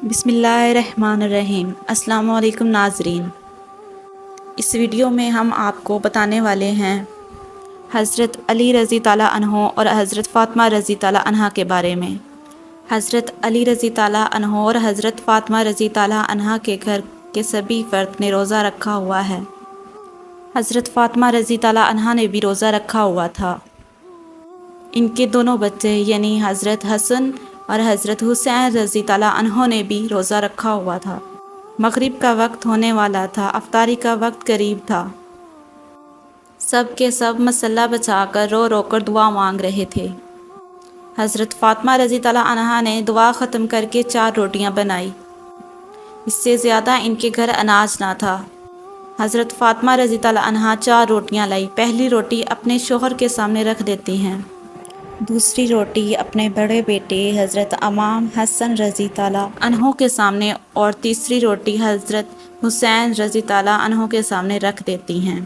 بسم اللہ الرحمن الرحیم۔ السلام علیکم ناظرین، اس ویڈیو میں ہم آپ کو بتانے والے ہیں حضرت علی رضی تعالیٰ عنہ اور حضرت فاطمہ رضی تعالیٰ عنہ کے بارے میں۔ حضرت علی رضی تعالیٰ عنہ اور حضرت فاطمہ رضی تعالیٰ عنہ کے گھر کے سبھی فرد نے روزہ رکھا ہوا ہے۔ حضرت فاطمہ رضی تعالیٰ عنہ نے بھی روزہ رکھا ہوا تھا۔ ان کے دونوں بچے یعنی حضرت حسن اور حضرت حسین رضی تعالیٰ عنہ نے بھی روزہ رکھا ہوا تھا۔ مغرب کا وقت ہونے والا تھا، افطاری کا وقت قریب تھا۔ سب کے سب مصلی بچھا کر رو رو کر دعا مانگ رہے تھے۔ حضرت فاطمہ رضی تعالیٰ عنہ نے دعا ختم کر کے 4 روٹیاں بنائی۔ اس سے زیادہ ان کے گھر اناج نہ تھا۔ حضرت فاطمہ رضی تعالیٰ عنہ 4 روٹیاں لائی۔ پہلی روٹی اپنے شوہر کے سامنے رکھ دیتی ہیں، دوسری روٹی اپنے بڑے بیٹے حضرت امام حسن رضی تعالیٰ عنہ کے سامنے اور تیسری روٹی حضرت حسین رضی تعالیٰ عنہ کے سامنے رکھ دیتی ہیں۔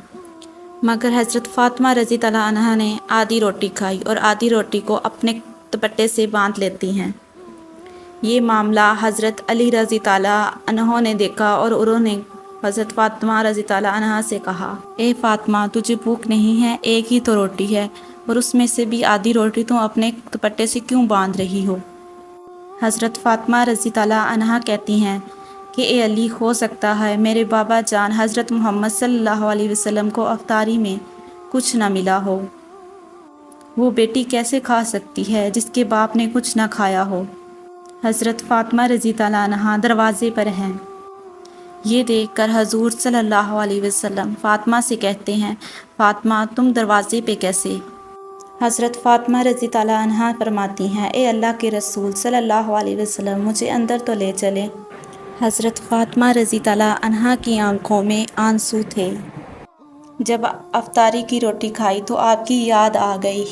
مگر حضرت فاطمہ رضی تعالیٰ عنہ نے آدھی روٹی کھائی اور آدھی روٹی کو اپنے دوپٹے سے باندھ لیتی ہیں۔ یہ معاملہ حضرت علی رضی تعالیٰ عنہ نے دیکھا اور انہوں نے حضرت فاطمہ رضی تعالیٰ عنہ سے کہا، اے فاطمہ، تجھے بھوک نہیں ہے؟ ایک ہی تو روٹی ہے اور اس میں سے بھی آدھی روٹی تم اپنے دوپٹے سے کیوں باندھ رہی ہو؟ حضرت فاطمہ رضی تعالیٰ عنہ کہتی ہیں کہ اے علی، ہو سکتا ہے میرے بابا جان حضرت محمد صلی اللہ علیہ وسلم کو افطاری میں کچھ نہ ملا ہو۔ وہ بیٹی کیسے کھا سکتی ہے جس کے باپ نے کچھ نہ کھایا ہو؟ حضرت فاطمہ رضی تعالیٰ عنہ دروازے پر ہیں۔ یہ دیکھ کر حضور صلی اللہ علیہ وسلم فاطمہ سے کہتے ہیں، فاطمہ، تم دروازے پہ کیسے؟ حضرت فاطمہ رضی تعالیٰ عنہ فرماتی ہیں، اے اللہ کے رسول صلی اللہ علیہ وسلم، مجھے اندر تو لے چلیں۔ حضرت فاطمہ رضی تعالیٰ عنہ کی آنکھوں میں آنسو تھے۔ جب افطاری کی روٹی کھائی تو آپ کی یاد آ گئی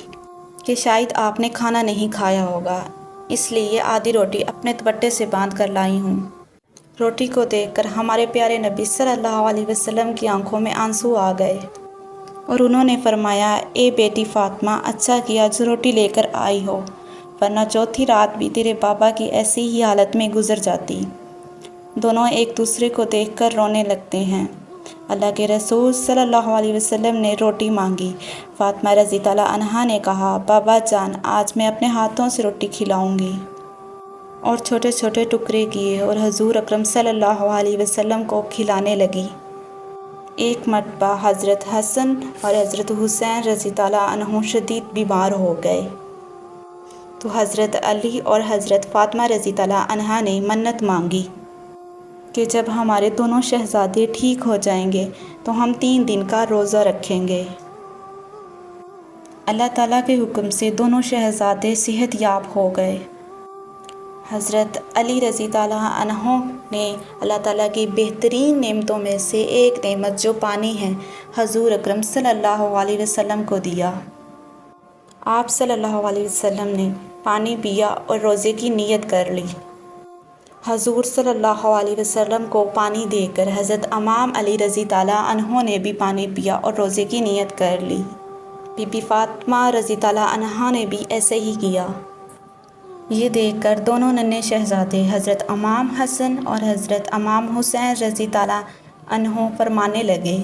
کہ شاید آپ نے کھانا نہیں کھایا ہوگا، اس لیے یہ آدھی روٹی اپنے دوپٹے سے باندھ کر لائی ہوں۔ روٹی کو دیکھ کر ہمارے پیارے نبی صلی اللہ علیہ وسلم کی آنکھوں میں آنسو آ گئے اور انہوں نے فرمایا، اے بیٹی فاطمہ، اچھا کیا جو روٹی لے کر آئی ہو، ورنہ چوتھی رات بھی تیرے بابا کی ایسی ہی حالت میں گزر جاتی۔ دونوں ایک دوسرے کو دیکھ کر رونے لگتے ہیں۔ اللہ کے رسول صلی اللہ علیہ وسلم نے روٹی مانگی۔ فاطمہ رضی تعالیٰ عنہ نے کہا، بابا جان، آج میں اپنے ہاتھوں سے روٹی کھلاؤں گی، اور چھوٹے چھوٹے ٹکڑے کیے اور حضور اکرم صلی اللہ علیہ وسلم کو کھلانے لگی۔ ایک مرتبہ حضرت حسن اور حضرت حسین رضی تعالیٰ عنہ شدید بیمار ہو گئے تو حضرت علی اور حضرت فاطمہ رضی تعالیٰ عنہ نے منت مانگی کہ جب ہمارے دونوں شہزادے ٹھیک ہو جائیں گے تو ہم 3 دن کا روزہ رکھیں گے۔ اللہ تعالیٰ کے حکم سے دونوں شہزادے صحت یاب ہو گئے۔ حضرت علی رضی تعالیٰ عنہ نے اللہ تعالیٰ کی بہترین نعمتوں میں سے ایک نعمت جو پانی ہے، حضور اکرم صلی اللہ علیہ وسلم کو دیا۔ آپ صلی اللہ علیہ وسلم نے پانی پیا اور روزے کی نیت کر لی۔ حضور صلی اللہ علیہ وسلم کو پانی دے کر حضرت امام علی رضی تعالیٰ عنہ نے بھی پانی پیا اور روزے کی نیت کر لی۔ بی بی فاطمہ رضی تعالیٰ عنہ نے بھی ایسے ہی کیا۔ یہ دیکھ کر دونوں ننھے شہزادے حضرت امام حسن اور حضرت امام حسین رضی تعالیٰ عنہ فرمانے لگے،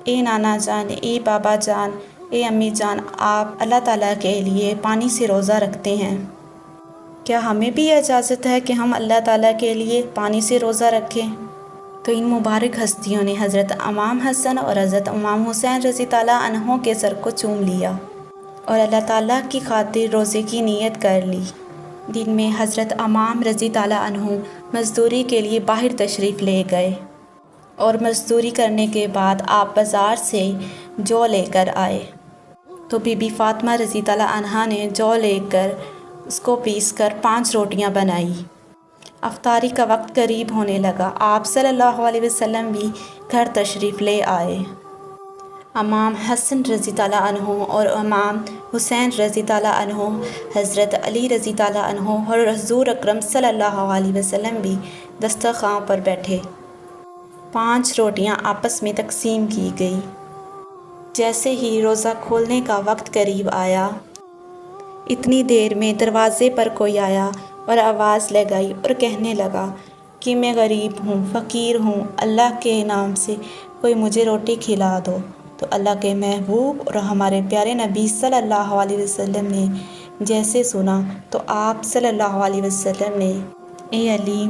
اے نانا جان، اے بابا جان، اے امی جان، آپ اللہ تعالیٰ کے لیے پانی سے روزہ رکھتے ہیں، کیا ہمیں بھی اجازت ہے کہ ہم اللہ تعالیٰ کے لیے پانی سے روزہ رکھیں؟ تو ان مبارک ہستیوں نے حضرت امام حسن اور حضرت امام حسین رضی تعالیٰ عنہ کے سر کو چوم لیا اور اللہ تعالیٰ کی خاطر روزے کی نیت کر لی۔ دن میں حضرت امام رضی تعالیٰ عنہ مزدوری کے لیے باہر تشریف لے گئے اور مزدوری کرنے کے بعد آپ بازار سے جو لے کر آئے تو بی بی فاطمہ رضی تعالیٰ عنہ نے جو لے کر اس کو پیس کر 5 روٹیاں بنائی۔ افطاری کا وقت قریب ہونے لگا۔ آپ صلی اللہ علیہ وسلم بھی گھر تشریف لے آئے۔ امام حسن رضی تعالیٰ عنہ اور امام حسین رضی تعالیٰ عنہ، حضرت علی رضی تعالیٰ عنہ اور حضور اکرم صلی اللہ علیہ وسلم بھی دسترخوان پر بیٹھے۔ 5 روٹیاں آپس میں تقسیم کی گئی۔ جیسے ہی روزہ کھولنے کا وقت قریب آیا، اتنی دیر میں دروازے پر کوئی آیا اور آواز لگائی اور کہنے لگا کہ میں غریب ہوں، فقیر ہوں، اللہ کے نام سے کوئی مجھے روٹی کھلا دو۔ تو اللہ کے محبوب اور ہمارے پیارے نبی صلی اللہ علیہ وسلم نے جیسے سنا تو آپ صلی اللہ علیہ وسلم نے اے علی،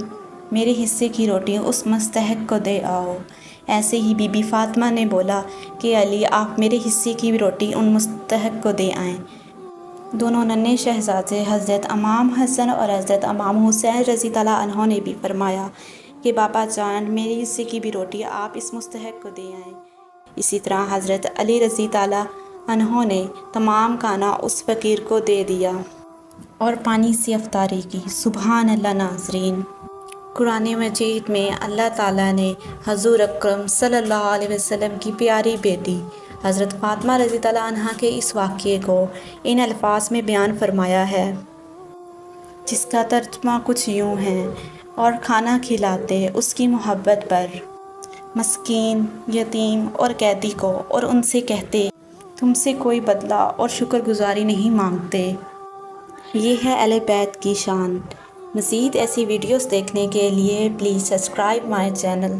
میرے حصے کی روٹی اس مستحق کو دے آؤ۔ ایسے ہی بی بی فاطمہ نے بولا کہ علی، آپ میرے حصے کی روٹی ان مستحق کو دے آئیں۔ دونوں ننھے شہزادے حضرت امام حسن اور حضرت امام حسین رضی اللہ عنہ نے بھی فرمایا کہ بابا جان، میرے حصے کی بھی روٹی آپ اس مستحق کو دے آئیں۔ اسی طرح حضرت علی رضی اللہ عنہ نے تمام کھانا اس فقیر کو دے دیا اور پانی سے افطاری کی۔ سبحان اللہ۔ ناظرین، قرآن مجید میں اللہ تعالیٰ نے حضور اکرم صلی اللہ علیہ وسلم کی پیاری بیٹی حضرت فاطمہ رضی اللہ عنہا کے اس واقعے کو ان الفاظ میں بیان فرمایا ہے، جس کا ترجمہ کچھ یوں ہے: اور کھانا کھلاتے اس کی محبت پر مسکین، یتیم اور قیدی کو، اور ان سے کہتے تم سے کوئی بدلہ اور شکر گزاری نہیں مانگتے۔ یہ ہے اہل بیت کی شان۔ مزید ایسی ویڈیوز دیکھنے کے لیے پلیز سبسکرائب مائی چینل۔